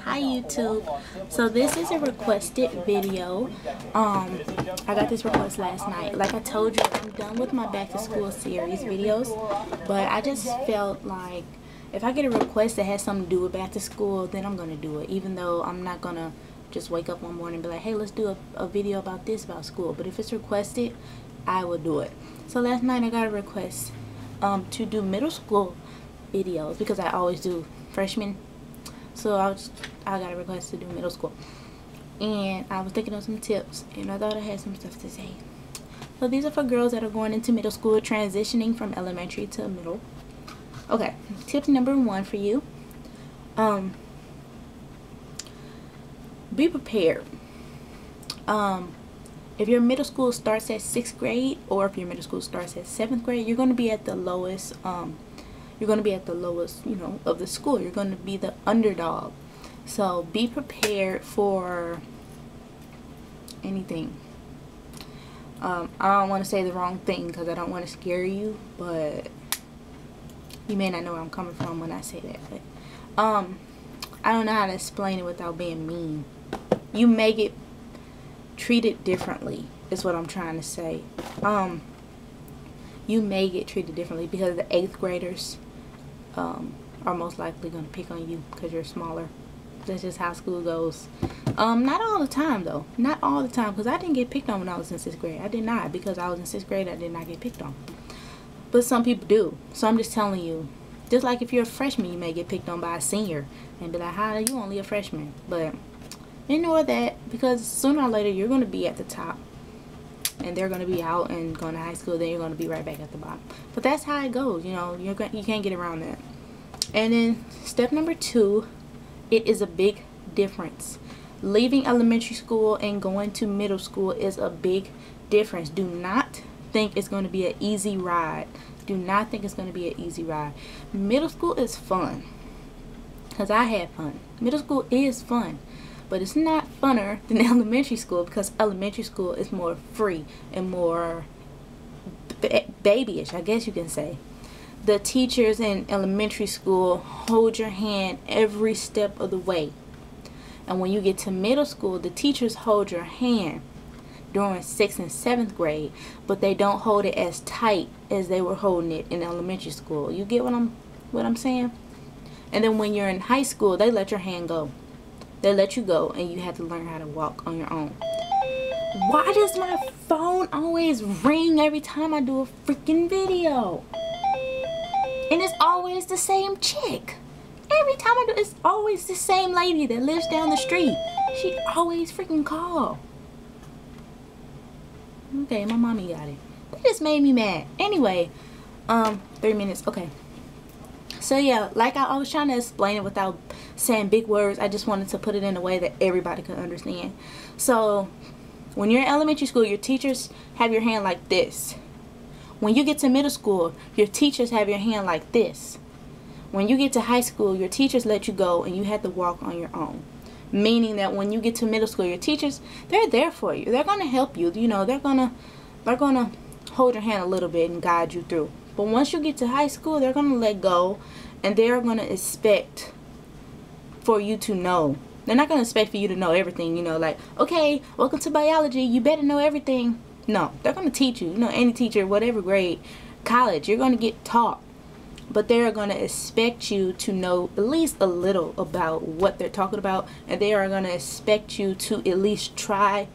Hi YouTube. So this is a requested video. I got this request last night. Like I told you, I'm done with my back to school series videos, but I just felt like if I get a request that has something to do with back to school, then I'm gonna do it, even though I'm not gonna just wake up one morning and be like, hey, let's do a video about this about school. But if it's requested, I will do it. So last night I got a request to do middle school videos because I always do freshmen. So I got a request to do middle school, and I was thinking of some tips, and I thought I had some stuff to say. So these are for girls that are going into middle school, transitioning from elementary to middle. Okay, tip number 1 for you. Be prepared. If your middle school starts at 6th grade, or if your middle school starts at 7th grade, you're going to be at the lowest. You're going to be at the lowest, of the school. You're going to be the underdog. So be prepared for anything. I don't want to say the wrong thing because I don't want to scare you, but you may not know where I'm coming from when I say that. But I don't know how to explain it without being mean. You may get treated differently is what I'm trying to say. You may get treated differently because the 8th graders are most likely going to pick on you because you're smaller. That's just how school goes. Not all the time though. Not all the time, because I didn't get picked on when I was in 6th grade. I did not. Because I was in 6th grade, I did not get picked on. But some people do. So I'm just telling you, just like if you're a freshman, you may get picked on by a senior and be like, how are you only a freshman? But ignore that, because sooner or later you're going to be at the top, and they're going to be out and going to high school, then you're going to be right back at the bottom. But that's how it goes, you can't get around that. And then step number 2, it is a big difference. Leaving elementary school and going to middle school is a big difference. Do not think it's going to be an easy ride. Do not think it's going to be an easy ride. Middle school is fun, because I had fun. Middle school is fun. But it's not funner than elementary school, because elementary school is more free and more babyish, I guess you can say. The teachers in elementary school hold your hand every step of the way. And when you get to middle school, the teachers hold your hand during 6th and 7th grade, but they don't hold it as tight as they were holding it in elementary school. You get what I'm saying? And then when you're in high school, they let your hand go. They let you go, and you have to learn how to walk on your own. Why does my phone always ring every time I do a freaking video? And it's always the same chick. Every time I do, it's always the same lady that lives down the street. She always freaking call. Okay, my mommy got it. That just made me mad. Anyway, 3 minutes. Okay. So yeah, like I was trying to explain it without saying big words. I just wanted to put it in a way that everybody could understand. So when you're in elementary school, your teachers have your hand like this. When you get to middle school, your teachers have your hand like this. When you get to high school, your teachers let you go and you have to walk on your own. Meaning that when you get to middle school, your teachers, they're there for you. They're going to help you. They're going to hold your hand a little bit and guide you through. But once you get to high school, they're going to let go, and they're going to expect for you to know. They're not going to expect for you to know everything, like, okay, welcome to biology, you better know everything. No, they're going to teach you. Any teacher, whatever grade, college, you're going to get taught. But they're going to expect you to know at least a little about what they're talking about, and they are going to expect you to at least try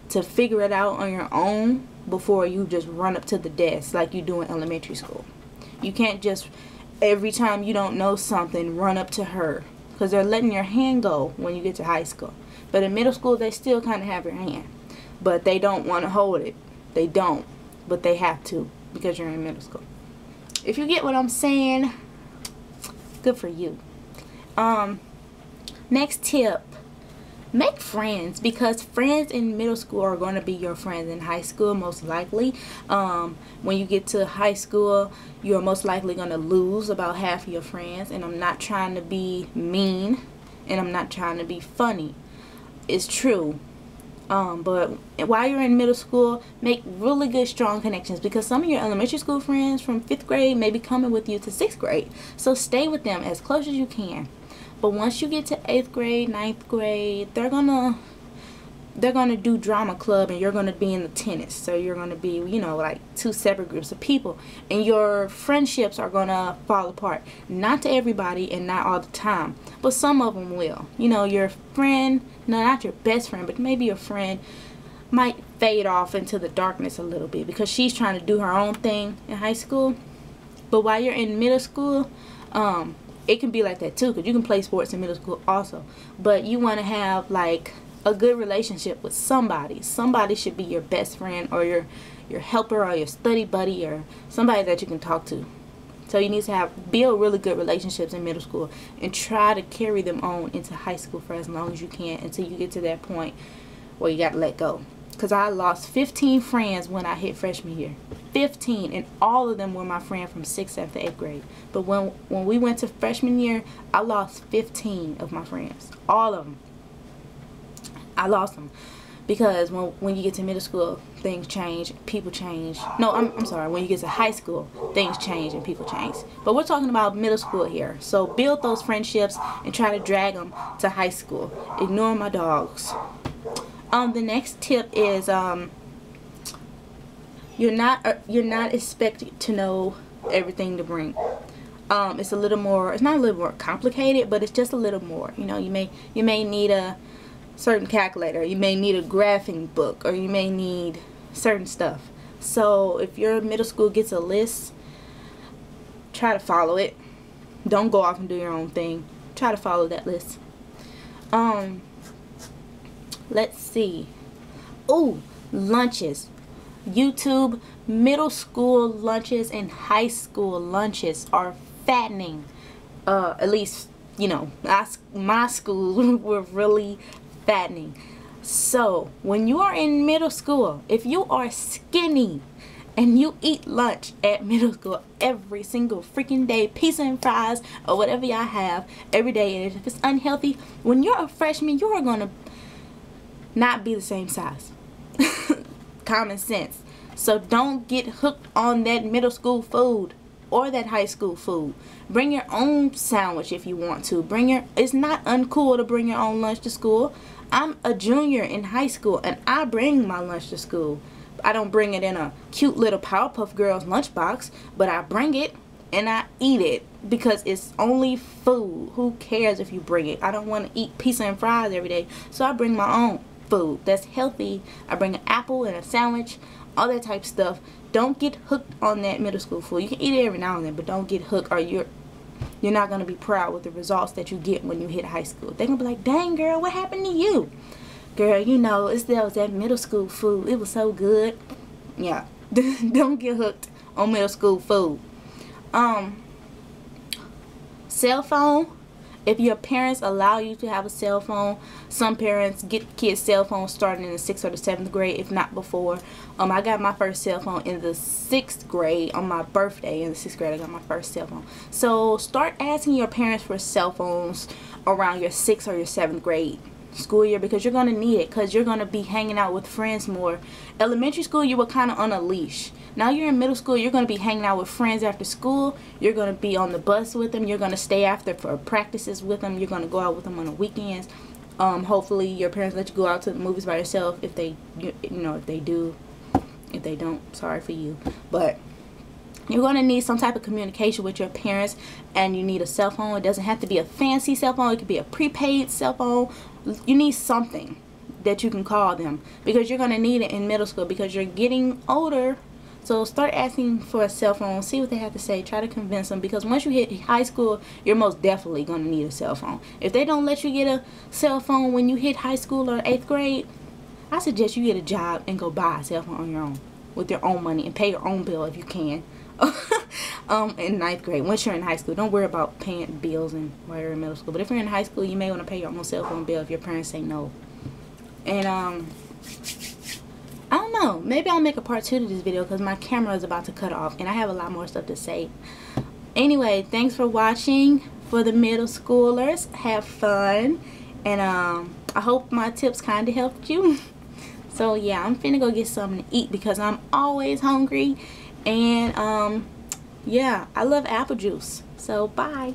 to figure it out on your own before you just run up to the desk like you do in elementary school. You can't just, every time you don't know something, run up to her, because they're letting your hand go when you get to high school. But in middle school, they still kind of have your hand, but they don't want to hold it. They don't, but they have to, because you're in middle school. If you get what I'm saying, good for you. Next tip. Make friends, because friends in middle school are going to be your friends in high school, most likely. When you get to high school, you're most likely going to lose about half of your friends. And I'm not trying to be mean, and I'm not trying to be funny. It's true. But while you're in middle school, make really good strong connections, because some of your elementary school friends from 5th grade may be coming with you to 6th grade. So stay with them as close as you can. But once you get to 8th grade, 9th grade, they're gonna do drama club, and you're gonna be in the tennis. So you're gonna be, you know, like 2 separate groups of people, and your friendships are gonna fall apart. Not to everybody and not all the time, but some of them will. You know, your friend, no, not your best friend, but maybe your friend might fade off into the darkness a little bit because she's trying to do her own thing in high school. But while you're in middle school, it can be like that too, because you can play sports in middle school also. But you want to have like a good relationship with somebody. Somebody should be your best friend, or your helper, or your study buddy, or somebody that you can talk to. So you need to build really good relationships in middle school and try to carry them on into high school for as long as you can, until you get to that point where you got to let go. Because I lost 15 friends when I hit freshman year. 15, and all of them were my friend from 6th, 7th, to 8th grade. But when we went to freshman year, I lost 15 of my friends. All of them. I lost them. Because when you get to middle school, things change, people change. No, I'm sorry. When you get to high school, things change and people change. But we're talking about middle school here. So build those friendships and try to drag them to high school. Ignore my dogs. The next tip is you're not expected to know everything to bring. It's a little more, it's not a little more complicated, but it's just a little more. You know, you may need a certain calculator, you may need a graphing book, or you may need certain stuff. So if your middle school gets a list, try to follow it. Don't go off and do your own thing. Try to follow that list. Let's see. Oh, lunches. YouTube middle school lunches and high school lunches are fattening. At least, you know, my schools were really fattening. So when you are in middle school, if you are skinny and you eat lunch at middle school every single freaking day, pizza and fries or whatever y'all have every day, and if it's unhealthy, when you're a freshman, you are gonna not be the same size. Common sense. So don't get hooked on that middle school food or that high school food. Bring your own sandwich if you want to. It's not uncool to bring your own lunch to school. I'm a junior in high school and I bring my lunch to school. I don't bring it in a cute little Powerpuff Girls lunchbox, but I bring it and I eat it because it's only food. Who cares if you bring it? I don't want to eat pizza and fries every day, so I bring my own food that's healthy. I bring an apple and a sandwich, all that type of stuff. Don't get hooked on that middle school food. You can eat it every now and then, but don't get hooked, or you're not going to be proud with the results that you get when you hit high school. They're going to be like, dang girl, what happened to you? Girl, you know, that was that middle school food. It was so good. Yeah. Don't get hooked on middle school food. Cell phone. If your parents allow you to have a cell phone, some parents get kids cell phones starting in the 6th or the 7th grade, if not before. I got my first cell phone in the 6th grade. On my birthday in the 6th grade, I got my first cell phone. So start asking your parents for cell phones around your 6th or your 7th grade school year, because you're going to need it, because you're going to be hanging out with friends more. Elementary school, you were kind of on a leash. Now you're in middle school, you're going to be hanging out with friends after school. You're going to be on the bus with them. You're going to stay after for practices with them. You're going to go out with them on the weekends. Hopefully your parents let you go out to the movies by yourself. If they, if they do. If they don't, sorry for you. But you're going to need some type of communication with your parents, and you need a cell phone. It doesn't have to be a fancy cell phone. It could be a prepaid cell phone. You need something that you can call them, because you're going to need it in middle school, because you're getting older. So start asking for a cell phone. See what they have to say. Try to convince them, because once you hit high school, you're most definitely going to need a cell phone. If they don't let you get a cell phone when you hit high school or 8th grade, I suggest you get a job and go buy a cell phone on your own with your own money, and pay your own bill if you can. In 9th grade, once you're in high school, don't worry about paying bills and while you're in middle school. But if you're in high school, you may want to pay your own cell phone bill if your parents say no. And I don't know, maybe I'll make a part 2 to this video, because my camera is about to cut off and I have a lot more stuff to say. Anyway, thanks for watching. For the middle schoolers, have fun, and I hope my tips kind of helped you. So yeah, I'm finna go get something to eat, because I'm always hungry. And yeah, I love apple juice. So bye.